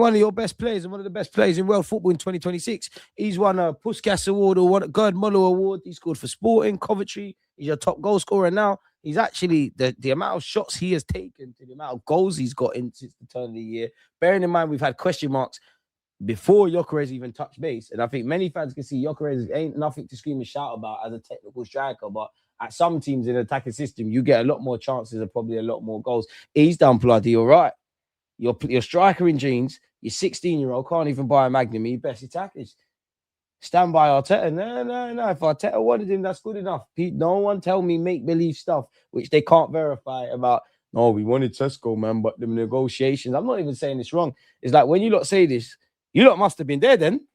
one of your best players and one of the best players in world football in 2026. He's won a Puskas Award or what, Gerd Muller Award. He scored for Sporting, Coventry. He's your top goal scorer now. He's actually the amount of shots he has taken to the amount of goals he's got in since the turn of the year. Bearing in mind, we've had question marks before Gyökeres even touched base. And I think many fans can see Gyökeres ain't nothing to scream and shout about as a technical striker. But at some teams in the attacking system, you get a lot more chances and probably a lot more goals. He's done bloody all right. Your striker in jeans, your 16-year-old can't even buy a Magnum. He best attackers. Stand by Arteta. No. If Arteta wanted him, that's good enough. No one tell me make-believe stuff, which they can't verify about, no, we wanted Tesco, man, but the negotiations. I'm not even saying this wrong. It's like when you lot say this, you lot must have been there then.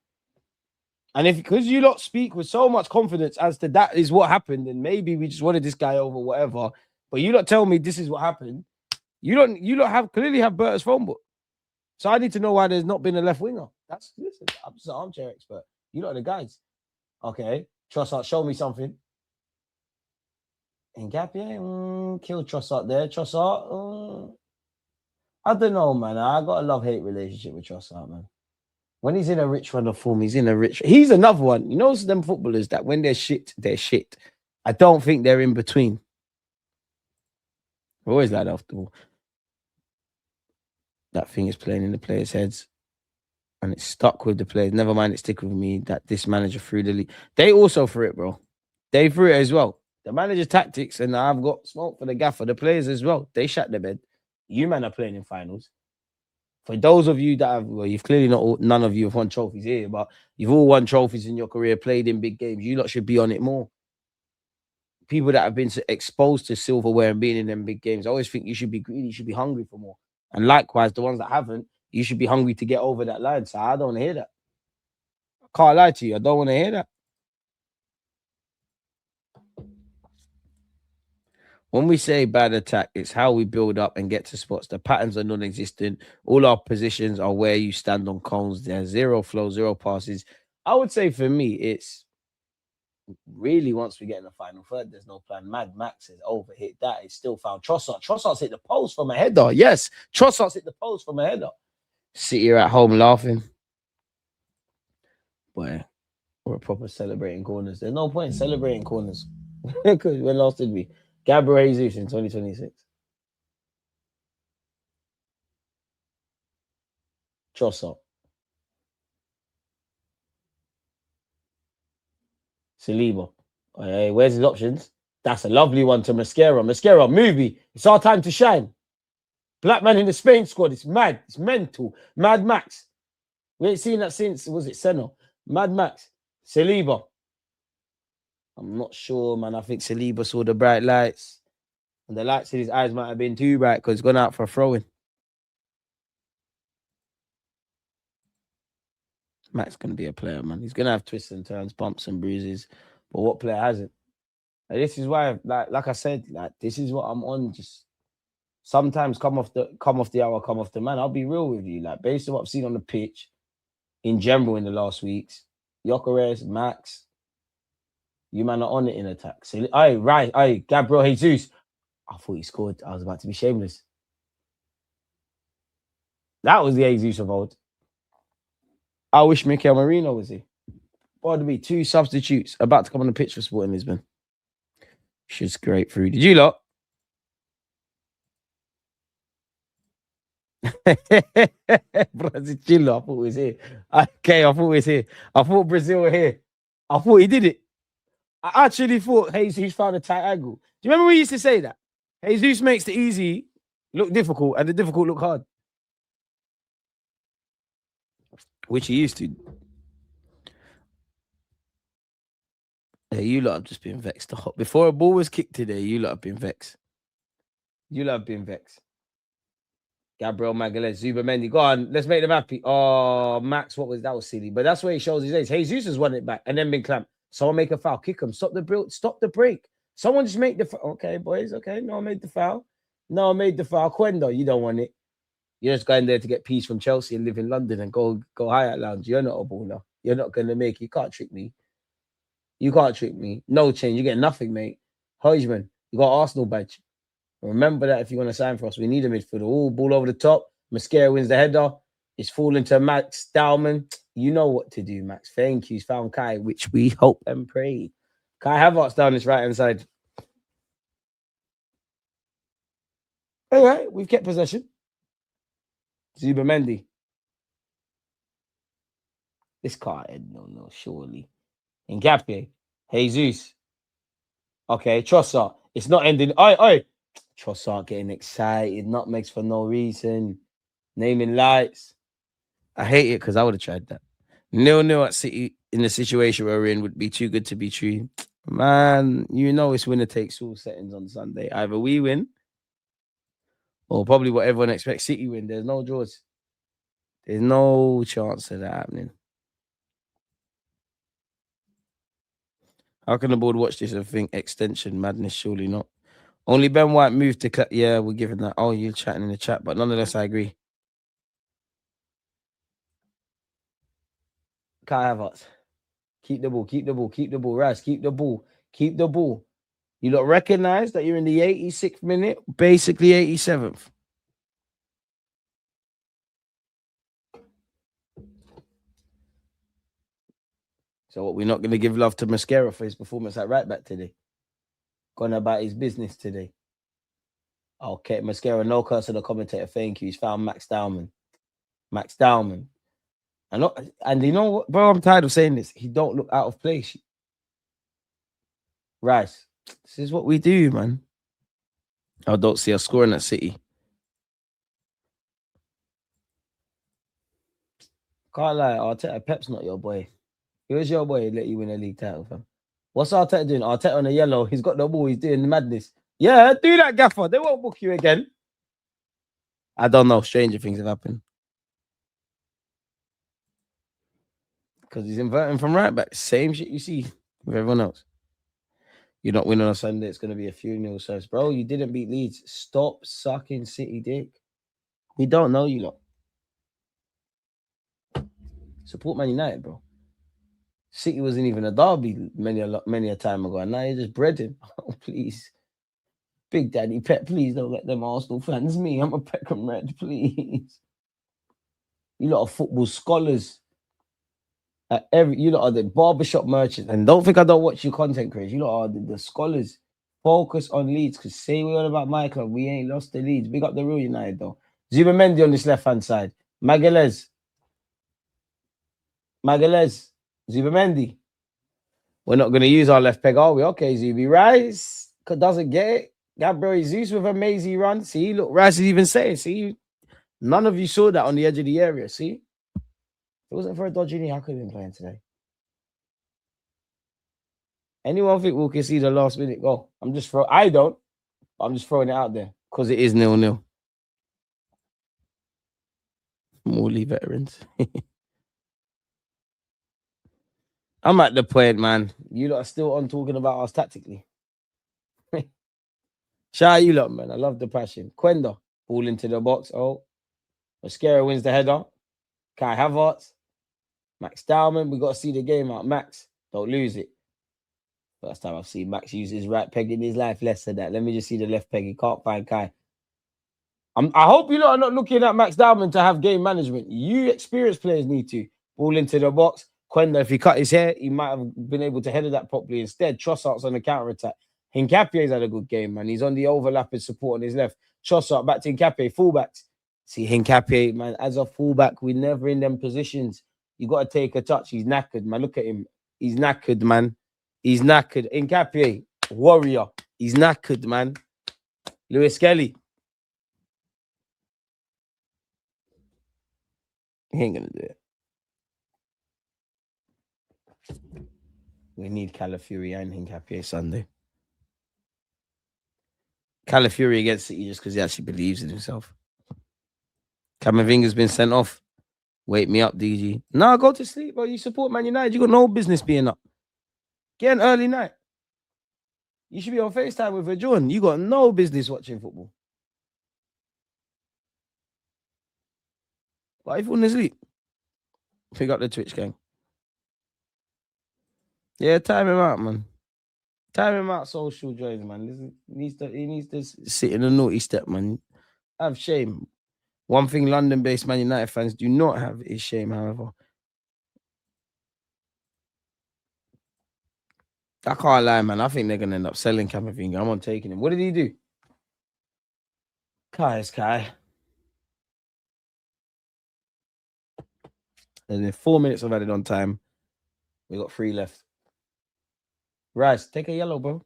And if because you lot speak with so much confidence as to that is what happened, then maybe we just wanted this guy over, whatever. But you lot tell me this is what happened. You don't clearly have Berta's phone book. So I need to know why there's not been a left winger. Listen, I'm just an armchair expert. You lot are the guys. Okay. Trossard, show me something. And Gabriel, kill Trossard there. Trossard, I don't know, man. I got a love-hate relationship with Trossard, man. When he's in a rich run of form, he's another one. You know, them footballers that when they're shit, they're shit. I don't think they're in between. We're always like that after all. That thing is playing in the players' heads. And it's stuck with the players. Never mind it stick with me that this manager threw the league. They also threw it, bro. They threw it as well. The manager's tactics, and I've got smoke for the gaffer. The players as well. They shut the bed. You man are playing in finals. For those of you that have, well, you've clearly none of you have won trophies here, but you've all won trophies in your career, played in big games. You lot should be on it more. People that have been exposed to silverware and being in them big games, I always think you should be greedy, you should be hungry for more. And likewise, the ones that haven't, you should be hungry to get over that line. So I don't want to hear that. I can't lie to you. I don't want to hear that. When we say bad attack, it's how we build up and get to spots. The patterns are non-existent. All our positions are where you stand on cones. There's zero flow, zero passes. I would say for me, it's really once we get in the final third, there's no plan. Mad Max has overhit that. It's still found Trossard. Trossard's hit the post from a header. Yes, Trossard's hit the post from a header. Sit here at home laughing. Boy, we're proper celebrating corners. There's no point in celebrating corners. Because when last did we? Gabriel Jesus in 2026. Trossard. Saliba. Hey, where's his options? That's a lovely one to Mascara. Mascara, movie. It's our time to shine. Black man in the Spain squad. It's mad. It's mental. Mad Max. We ain't seen that since, was it Senna? Mad Max. Saliba. I'm not sure, man. I think Saliba saw the bright lights. And the lights in his eyes might have been too bright because he's gone out for a throw-in. Max going to be a player, man. He's going to have twists and turns, bumps and bruises. But what player hasn't? And this is why, like I said, this is what I'm on. Just sometimes come off the hour, come off the man. I'll be real with you. Based on what I've seen on the pitch in general in the last weeks, Gyökeres, Max, you man are on it in attack. So, Gabriel Jesus. I thought he scored. I was about to be shameless. That was the Jesus of old. I wish Mikel Merino was here. What would be 2 substitutes about to come on the pitch for Sporting Lisbon? She's great through. Did you lot? Brazil, I thought he was here. Okay, I thought he was here. I thought Brazil were here. I thought he did it. I actually thought Jesus found a tight angle. Do you remember we used to say that? Jesus makes the easy look difficult and the difficult look hard. Which he used to. Yeah, you lot have just been vexed. Before a ball was kicked today, you lot have been vexed. You lot have been vexed. Gabriel Magalhaes, Zubamendi. Go on, let's make them happy. Oh, Max, that was silly. But that's where he shows his age. Jesus has won it back and then been clamped. Someone make a foul. Kick him. Stop the break. Someone just make the okay, boys. Okay, no, I made the foul. Quendo, you don't want it. You're just going there to get peace from Chelsea and live in London and go Hyatt Lounge. You're not a baller. You're not going to make it. You can't trick me. No change. You get nothing, mate. Hodgman, you got Arsenal badge. Remember that if you want to sign for us. We need a midfielder. All ball over the top. Mascara wins the header. It's falling to Max Dowman. You know what to do, Max. Thank you. He's found Kai, which we hope and pray. Kai Havertz down this right-hand side. All right, we've kept possession. Zubamendi. This car, no, surely. Ngapié. Jesus. Okay, Trossard. It's not ending. Oi. Trossard getting excited. Not makes for no reason. Naming lights. I hate it because I would have tried that. 0-0 at City in the situation we're in would be too good to be true. Man, you know it's winner takes all settings on Sunday. Either we win or probably what everyone expects, City win. There's no draws. There's no chance of that happening. How can the board watch this and think extension madness? Surely not. Only Ben White moved to... Yeah, we're giving that. Oh, you're chatting in the chat, but nonetheless, I agree. Kai Havertz. Keep the ball. Raz, keep the ball. You lot recognize that you're in the 86th minute, basically 87th. So what, we're not going to give love to Mascara for his performance at right back today? Gone about his business today. Okay, Mascara, no curse on the commentator. Thank you. He's found Max Dowman. And you know what, bro? I'm tired of saying this. He don't look out of place. Rice, this is what we do, man. I don't see us scoring at City. Can't lie, Arteta, Pep's not your boy. Who's your boy? Let you win a league title, fam. What's Arteta doing? Arteta on the yellow. He's got the ball. He's doing the madness. Yeah, do that, Gaffer. They won't book you again. I don't know. Stranger things have happened. Because he's inverting from right back. Same shit you see with everyone else. You're not winning on Sunday. It's going to be a funeral service. Bro, you didn't beat Leeds. Stop sucking City dick. We don't know you lot. Support Man United, bro. City wasn't even a derby many a time ago. And now you're just breading. Oh, please. Big Daddy Pep, please don't let them Arsenal fans me. I'm a Peckham Red, please. You lot are football scholars. You lot are the barbershop merchants. And don't think I don't watch your content creators. You lot are the scholars. Focus on Leeds. Because say we're all about my club. We ain't lost the Leeds. Big up the real United, though. Zubamendi on this left-hand side. Magalhaes. Zubamendi. We're not going to use our left peg, are we? Okay, Zubi. Rice doesn't get it. Gabriel Jesus with a mazy run. See, look, Rice is even saying, see, none of you saw that on the edge of the area. See, if it wasn't for a dodgy knee, I could have been playing today. Anyone think we can see the last minute goal? I don't. I'm just throwing it out there because it is 0-0. Morley veterans. I'm at the point, man. You lot are still on talking about us tactically. Shout out you lot, man. I love the passion. Quenda, ball into the box. Oh, Mascara wins the header. Kai Havertz. Max Dowman. We got to see the game out. Max, don't lose it. First time I've seen Max use his right peg in his life. Less than that. Let me just see the left peg. He can't find Kai. I hope you lot are not looking at Max Dowman to have game management. You experienced players need to. Ball into the box. Quenda, if he cut his hair, he might have been able to header that properly. Instead, Trossard's on the counter-attack. Hincapié's had a good game, man. He's on the overlapping support on his left. Trossard back to Hincapié, fullbacks. See, Hincapié, man, as a fullback, we're never in them positions. You got to take a touch. He's knackered, man. Look at him. He's knackered, man. He's knackered. Hincapié, warrior. He's knackered, man. Lewis Kelly. He ain't going to do it. We need Calafiori and Hincapié Sunday. Calafiori against City just because he actually believes in himself. Camavinga's been sent off. Wake me up, DG. No, go to sleep, bro. You support Man United. You got no business being up. Get an early night. You should be on FaceTime with a John. You got no business watching football. Why if you want to sleep? Pick up the Twitch gang. Yeah, time him out, man. Time him out, social joys, man. Listen, he needs to sit in a naughty step, man. Have shame. One thing London-based Man United fans do not have is shame, however. I can't lie, man. I think they're going to end up selling Camavinga. I'm on taking him. What did he do? Kai is Kai. And in 4 minutes of added on time, we got 3 left. Rice, take a yellow, bro.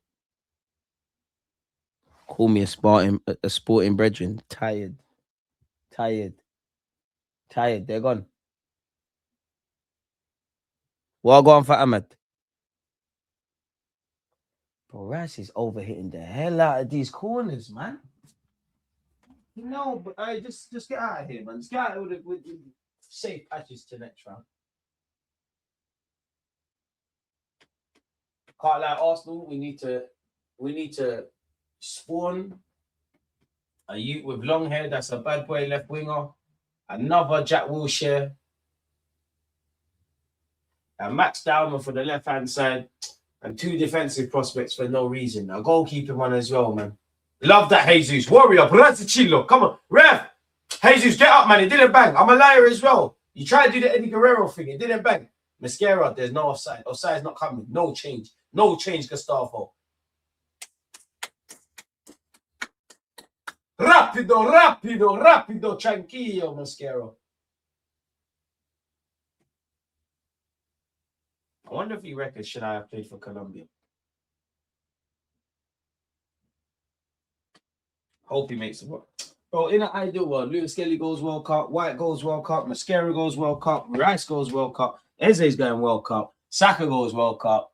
Call me a sporting brethren. Tired. They're gone. Well, go on for Ahmed. Bro, Rice is overhitting the hell out of these corners, man. No, but just get out of here, man. Just get out with safe patches to next round. Can't lie, Arsenal. We need to spawn a youth with long hair. That's a bad boy left winger. Another Jack Wilshere. And Max Dowman for the left hand side. And 2 defensive prospects for no reason. A goalkeeper one as well, man. Love that, Jesus. Warrior, Brazzacillo. Come on. Ref. Jesus, get up, man. It didn't bang. I'm a liar as well. You try to do the Eddie Guerrero thing. It didn't bang. Mascara, there's no offside. Offside's not coming. No change. No change, Gustavo. Rapido. Tranquillo, Mascara. I wonder if he reckons should I have played for Colombia. Hope he makes it work. Bro, in an ideal world, Lewis Kelly goes World Cup, White goes World Cup, Mascara goes World Cup, Rice goes World Cup, Eze's going World Cup, Saka goes World Cup,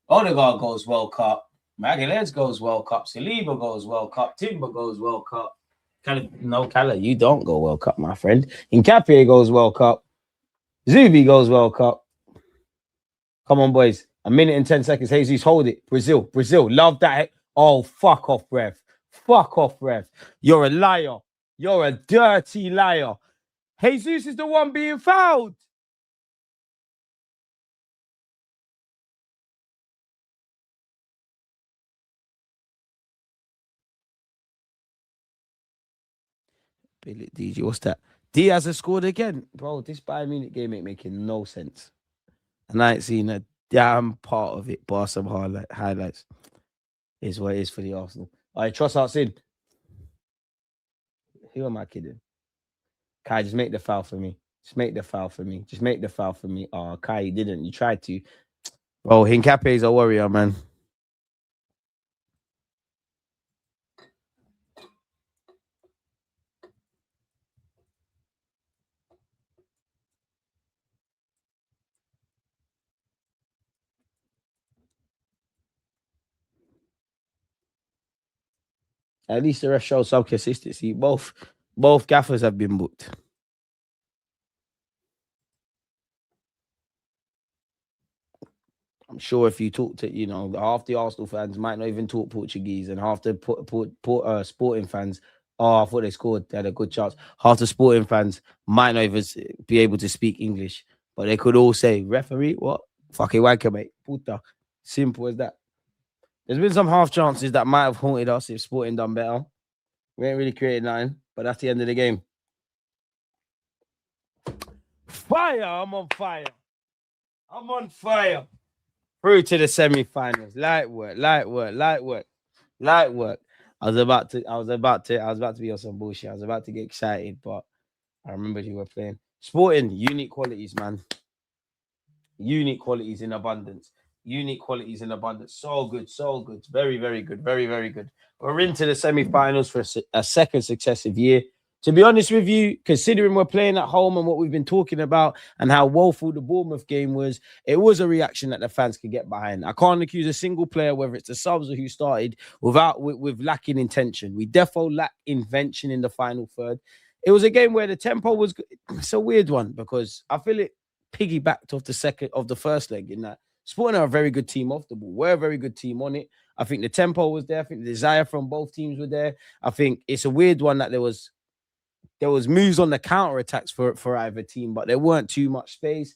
Odegaard goes World Cup, Magalhaes goes World Cup, Saliba goes World Cup, Timber goes World Cup. Calla, you don't go World Cup, my friend. Nkapie goes World Cup. Zubi goes World Cup. Come on, boys. 1 minute and 10 seconds. Jesus, hold it. Brazil. Love that. Oh, fuck off, ref. You're a liar. You're a dirty liar. Jesus is the one being fouled. Billy DJ, what's that? Diaz has scored again. Bro, this Bayern Munich game ain't making no sense. And I ain't seen a damn part of it, bar some highlights. Is what it is for the Arsenal. All right, Trossard's in. Who am I kidding? Kai, just make the foul for me. Just make the foul for me. Oh, Kai, you didn't. You tried to. Bro, Hincapié is a warrior, man. At least the rest show some consistency. Both gaffers have been booked. I'm sure if you talk to, half the Arsenal fans might not even talk Portuguese, and half the Sporting fans, I thought they scored. They had a good chance. Half the Sporting fans might not even be able to speak English, but they could all say, referee, what? Fucking wanker, mate. Puta. Simple as that. There's been some half chances that might have haunted us if Sporting done better. We ain't really created nothing, but that's the end of the game. Fire! I'm on fire. Through to the semi-finals. Light work. I was about to be on some bullshit. I was about to get excited, but I remembered you were playing. Sporting, unique qualities, man. Unique qualities in abundance. So good. Very, very good. Very good. We're into the semi-finals for a second successive year. To be honest with you, considering we're playing at home and what we've been talking about and how woeful the Bournemouth game was, it was a reaction that the fans could get behind. I can't accuse a single player, whether it's the subs or who started, with lacking intention. We defo lack invention in the final third. It was a game where the tempo was. It's a weird one because I feel it piggybacked off the first leg in that Sporting are a very good team off the ball. We're a very good team on it. I think the tempo was there. I think the desire from both teams were there. I think it's a weird one that there was moves on the counter attacks for either team, but there weren't too much space.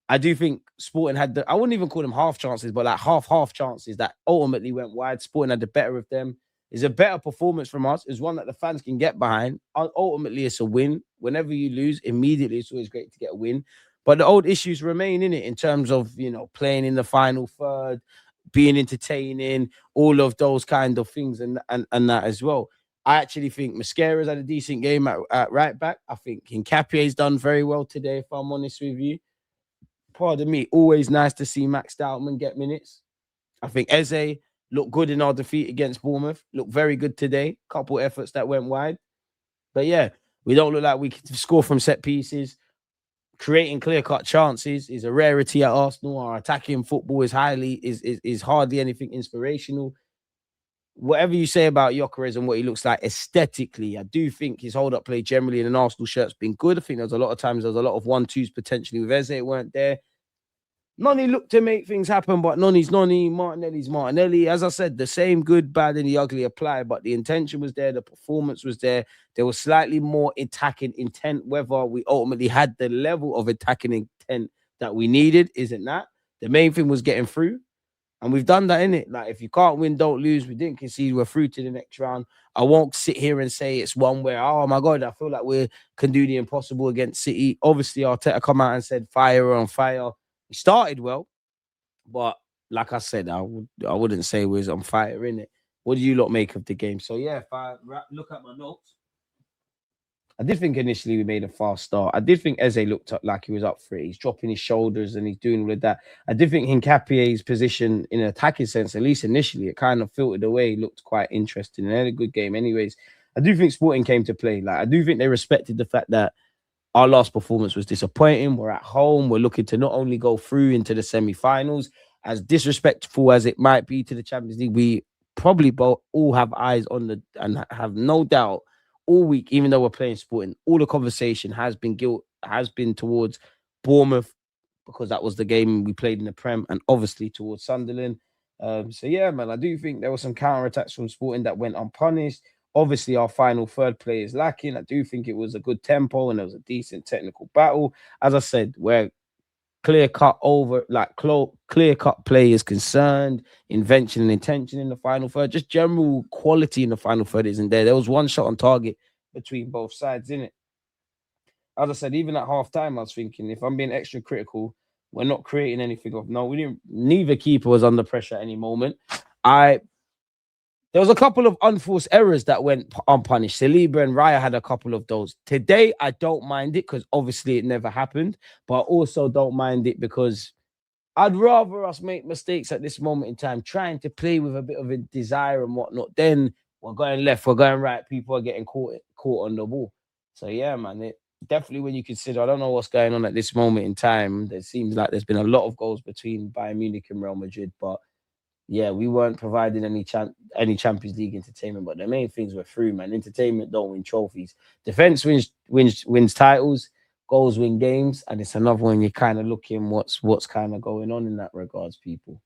I do think Sporting had I wouldn't even call them half chances, but like half chances that ultimately went wide. Sporting had the better of them. It's a better performance from us. It's one that the fans can get behind. Ultimately, it's a win. Whenever you lose, immediately it's always great to get a win. But the old issues remain in it in terms of, playing in the final third, being entertaining, all of those kind of things, and that as well. I actually think Mascara's had a decent game at right back. I think Hincapie's done very well today, if I'm honest with you. Pardon me. Always nice to see Max Stoutman get minutes. I think Eze looked good in our defeat against Bournemouth. Looked very good today. Couple efforts that went wide. But yeah, we don't look like we can score from set pieces. Creating clear-cut chances is a rarity at Arsenal. Our attacking football is hardly anything inspirational. Whatever you say about Gyökeres and what he looks like aesthetically, I do think his hold-up play generally in an Arsenal shirt's been good. I think there's a lot of times there's a lot of 1-2s potentially with Eze weren't there. Noni looked to make things happen, but Noni's Noni, Martinelli's Martinelli. As I said, the same good, bad, and the ugly apply, but the intention was there, the performance was there. There was slightly more attacking intent. Whether we ultimately had the level of attacking intent that we needed isn't that. The main thing was getting through, and we've done that, innit? Like, if you can't win, don't lose. We didn't concede. We're through to the next round. I won't sit here and say it's one where, oh my God, I feel like we can do the impossible against City. Obviously, Arteta come out and said fire on fire. He started well, but like I said, I wouldn't say we was on fire, innit? What do you lot make of the game? So yeah, if I look at my notes, I did think initially we made a fast start. I did think Eze looked up like he was up for it. He's dropping his shoulders and he's doing all of that. I did think Hincapie's position in an attacking sense, at least initially, it kind of filtered away. He looked quite interesting and had a good game. Anyways, I do think Sporting came to play. Like, I do think they respected the fact that our last performance was disappointing. We're at home. We're looking to not only go through into the semi-finals, as disrespectful as it might be to the Champions League, we probably both all have eyes on and have no doubt all week, even though we're playing Sporting, all the conversation has been towards Bournemouth, because that was the game we played in the Prem, and obviously towards Sunderland. So yeah, man, I do think there were some counter-attacks from Sporting that went unpunished. Obviously, our final third play is lacking. I do think it was a good tempo and it was a decent technical battle. As I said, where clear-cut play is concerned, invention and intention in the final third, just general quality in the final third isn't there. There was one shot on target between both sides, innit? As I said, even at half-time, I was thinking, if I'm being extra critical, we're not creating anything of no. Neither keeper was under pressure at any moment. There was a couple of unforced errors that went unpunished. Saliba and Raya had a couple of those. Today, I don't mind it because obviously it never happened, but I also don't mind it because I'd rather us make mistakes at this moment in time, trying to play with a bit of a desire and whatnot. Then we're going left, we're going right. People are getting caught on the ball. So yeah, man, it definitely, when you consider, I don't know what's going on at this moment in time. It seems like there's been a lot of goals between Bayern Munich and Real Madrid, but yeah, we weren't providing any Champions League entertainment, but the main things were through, man. Entertainment don't win trophies. Defense wins titles, goals win games, and it's another one you're kind of looking what's kind of going on in that regards, people.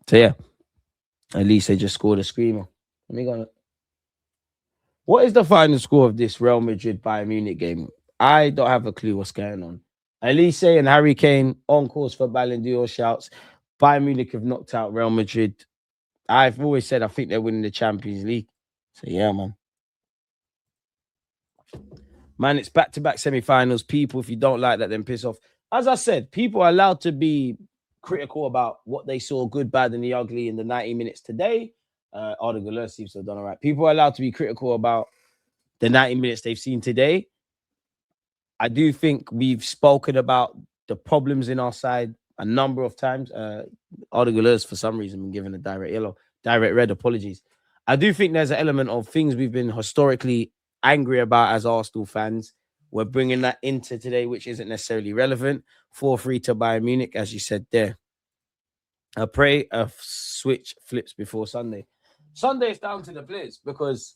So yeah, at least they just scored a screamer. Let me go. What is the final score of this Real Madrid Bayern Munich game? I don't have a clue what's going on. Elise and Harry Kane on course for Ballon d'Or shouts. Bayern Munich have knocked out Real Madrid. I've always said I think they're winning the Champions League. So yeah, man. Man, it's back-to-back semi-finals. People, if you don't like that, then piss off. As I said, people are allowed to be critical about what they saw, good, bad, and the ugly in the 90 minutes today. Arda Güler seems to have done all right. People are allowed to be critical about the 90 minutes they've seen today. I do think we've spoken about the problems in our side a number of times. Arda Güler's, for some reason, been given a direct red, apologies. I do think there's an element of things we've been historically angry about as Arsenal fans. We're bringing that into today, which isn't necessarily relevant. 4-3 to Bayern Munich, as you said there. I pray a switch flips before Sunday. Sunday is down to the players because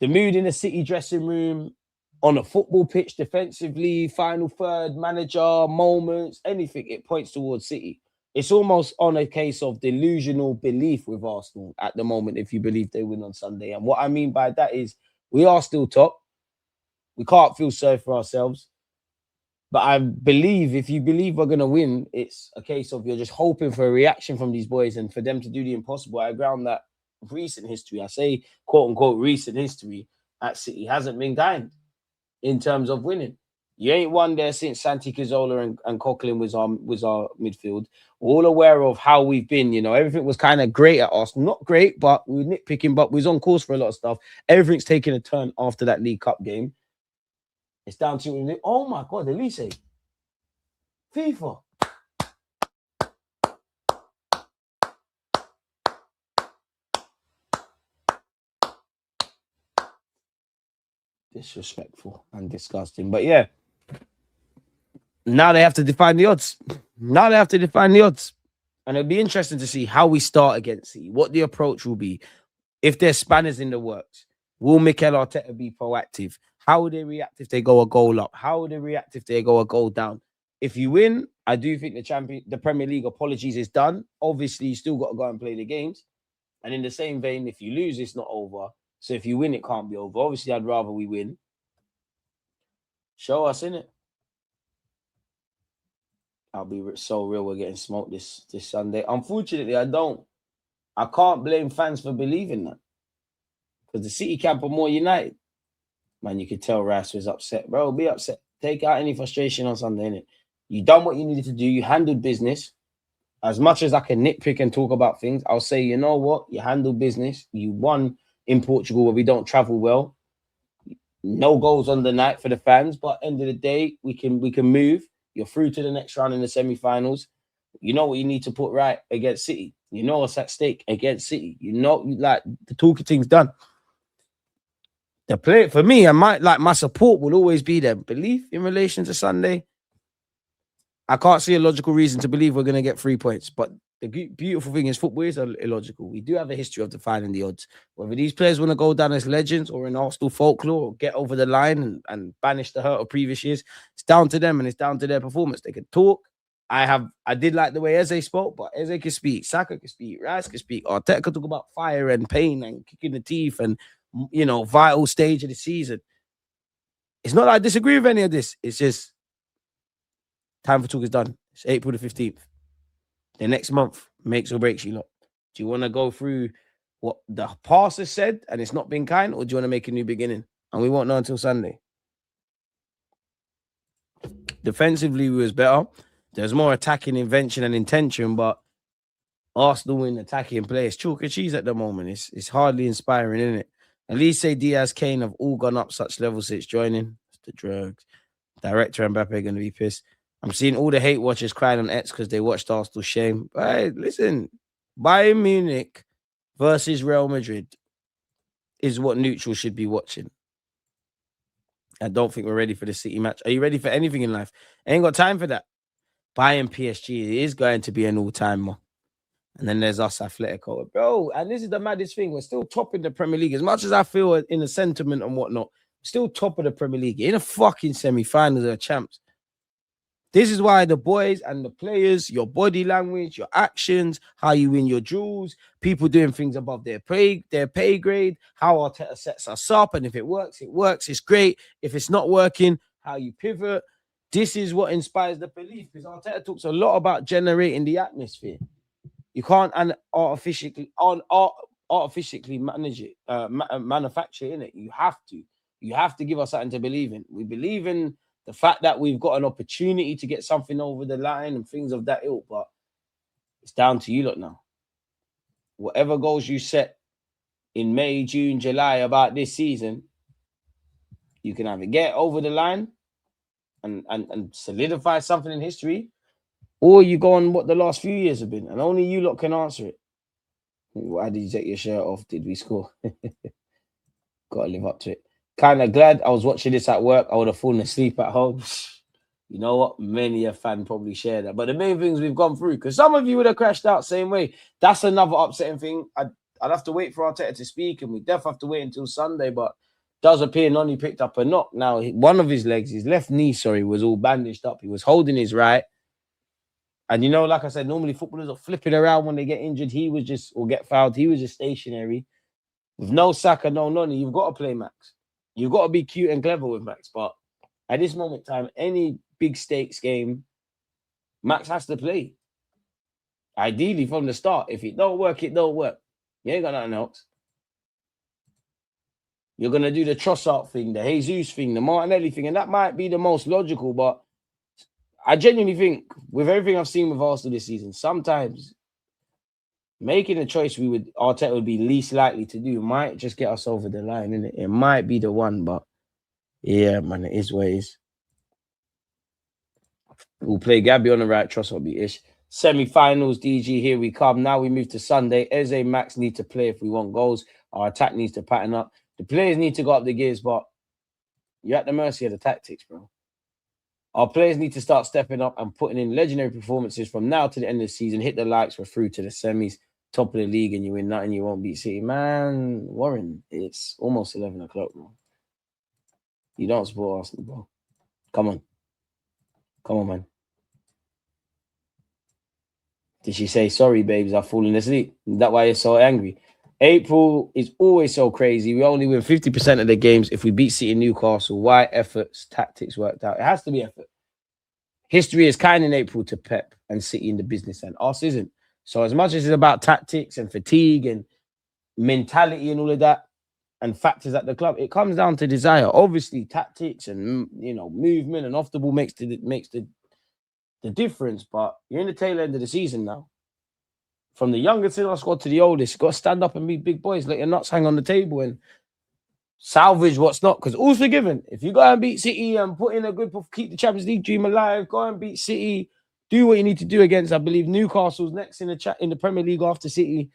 the mood in the City dressing room, on a football pitch, defensively, final third, manager, moments, anything, it points towards City. It's almost on a case of delusional belief with Arsenal at the moment, if you believe they win on Sunday. And what I mean by that is we are still top. We can't feel sorry for ourselves. But I believe if you believe we're gonna win, it's a case of you're just hoping for a reaction from these boys and for them to do the impossible. I ground that recent history. I say quote unquote recent history at City hasn't been kind in terms of winning. You ain't won there since Santi Cazorla and Coquelin was our midfield. We're all aware of how we've been. You know, everything was kind of great at us. Not great, but we were nitpicking, but we was on course for a lot of stuff. Everything's taken a turn after that League Cup game. It's down to, oh my God, Elise. FIFA. Disrespectful and disgusting. But yeah, now they have to define the odds. And it'll be interesting to see how we start against City, what the approach will be. If there's spanners in the works, will Mikel Arteta be proactive? How will they react if they go a goal up? How will they react if they go a goal down? If you win, I do think the Premier League apologies is done. Obviously, you still got to go and play the games. And in the same vein, if you lose, it's not over. So if you win, it can't be over. Obviously, I'd rather we win. Show us, innit? I'll be so real. We're getting smoked this Sunday. Unfortunately, I can't blame fans for believing that. Because the City camp are more united. Man, you could tell Rice was upset. Bro, be upset. Take out any frustration on Sunday, innit? You done what you needed to do. You handled business. As much as I can nitpick and talk about things, I'll say, you know what? You handled business. You won in Portugal where we don't travel well. No goals on the night for the fans. But end of the day, we can move. You're through to the next round in the semi-finals. You know what you need to put right against City. You know what's at stake against City. You know, like the talking thing's done. The play for me, my support will always be there. Belief in relation to Sunday. I can't see a logical reason to believe we're going to get 3 points. But the beautiful thing is football is illogical. We do have a history of defining the odds. Whether these players want to go down as legends or in Arsenal folklore or get over the line and banish the hurt of previous years, it's down to them and it's down to their performance. They can talk. I did like the way Eze spoke, but Eze can speak. Saka can speak. Rice can speak. Arteta can talk about fire and pain and kicking the teeth and, you know, vital stage of the season. It's not that I disagree with any of this. It's just time for talk is done. It's April the 15th. The next month makes or breaks you lot. Do you want to go through what the past has said and it's not been kind, or do you want to make a new beginning? And we won't know until Sunday. Defensively, we was better. There's more attacking invention and intention, but Arsenal in attacking play is chalk and cheese at the moment. It's hardly inspiring, isn't it? At least say Diaz, Kane have all gone up such levels since joining. It's the drugs. Director Mbappe are going to be pissed. I'm seeing all the hate watchers crying on X because they watched Arsenal shame. But hey, listen, Bayern Munich versus Real Madrid is what neutral should be watching. I don't think we're ready for the City match. Are you ready for anything in life? I ain't got time for that. Bayern PSG is going to be an all-timer. And then there's us, Atletico. Bro, and this is the maddest thing. We're still top in the Premier League. As much as I feel in the sentiment and whatnot, still top of the Premier League. In a fucking semi-finals of champs. This is why the boys and the players, your body language, your actions, how you win your duels, people doing things above their pay grade, how Arteta sets us up, and if it works, it works. It's great. If it's not working, how you pivot. This is what inspires the belief, because Arteta talks a lot about generating the atmosphere. You can't artificially manage it, manufacture it, innit? You have to. You have to give us something to believe in. We believe in the fact that we've got an opportunity to get something over the line and things of that ilk, but it's down to you lot now. Whatever goals you set in May, June, July about this season, you can either get over the line and solidify something in history, or you go on what the last few years have been, and only you lot can answer it. Why did you take your shirt off? Did we score? Got to live up to it. Kind of glad I was watching this at work. I would have fallen asleep at home. You know what? Many a fan probably share that. But the main things we've gone through, because some of you would have crashed out same way. That's another upsetting thing. I'd have to wait for Arteta to speak, and we definitely have to wait until Sunday. But does appear Noni picked up a knock. Now, one of his legs, his left knee, was all bandaged up. He was holding his right. And, you know, like I said, normally footballers are flipping around when they get injured. He was just, or get fouled. He was just stationary. With no Saka, no Noni, you've got to play Max. You've got to be cute and clever with Max. But at this moment in time, any big stakes game, Max has to play. Ideally from the start. If it don't work, it don't work. You ain't got nothing else. You're going to do the Trossard thing, the Jesus thing, the Martinelli thing, and that might be the most logical, but I genuinely think with everything I've seen with Arsenal this season, sometimes making a choice Arteta would be least likely to do might just get us over the line, innit? It might be the one, but yeah, man, it is what it is. We'll play Gabby on the right, Trossard will be ish. Semi-finals, DG, here we come. Now we move to Sunday. Eze, Max need to play if we want goals. Our attack needs to pattern up. The players need to go up the gears, but you're at the mercy of the tactics, bro. Our players need to start stepping up and putting in legendary performances from now to the end of the season. Hit the likes, we're through to the semis, top of the league, and you win nothing, you won't beat City. Man, Warren, it's almost 11 o'clock, bro. You don't support Arsenal, bro. Come on. Come on, man. Did she say, sorry, babes, I've fallen asleep? That's why you're so angry. April is always so crazy. We only win 50% of the games if we beat City and Newcastle. Why efforts, tactics worked out? It has to be effort. History is kind in April to Pep and City in the business end. Us isn't. So as much as it's about tactics and fatigue and mentality and all of that and factors at the club, it comes down to desire. Obviously, tactics and movement and off the ball makes the difference. But you're in the tail end of the season now. From the youngest in our squad to the oldest, you've got to stand up and be big boys. Let your nuts hang on the table and salvage what's not. Because all's forgiven. If you go and beat City and put in a good, keep the Champions League dream alive, go and beat City, do what you need to do against, I believe, Newcastle's next in the Premier League after City.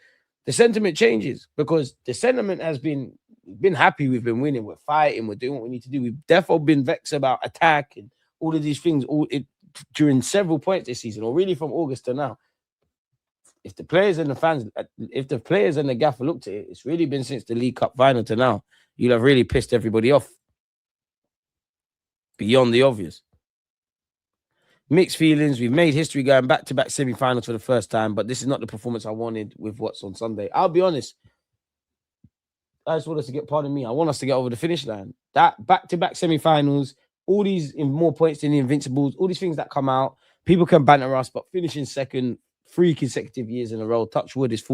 The sentiment changes because the sentiment has been happy. We've been winning. We're fighting. We're doing what we need to do. We've definitely been vexed about attack and all of these things during several points this season, or really from August to now. If the players and the fans, if the players and the gaffer looked at it, it's really been since the League Cup final to now. You'll have really pissed everybody off. Beyond the obvious. Mixed feelings. We've made history going back-to-back semi-finals for the first time, but this is not the performance I wanted with what's on Sunday. I'll be honest. I just want us to get, pardon me, I want us to get over the finish line. That back-to-back semi-finals, all these in more points than the Invincibles, all these things that come out, people can banter us, but finishing second 3 consecutive years in a row, touch wood, is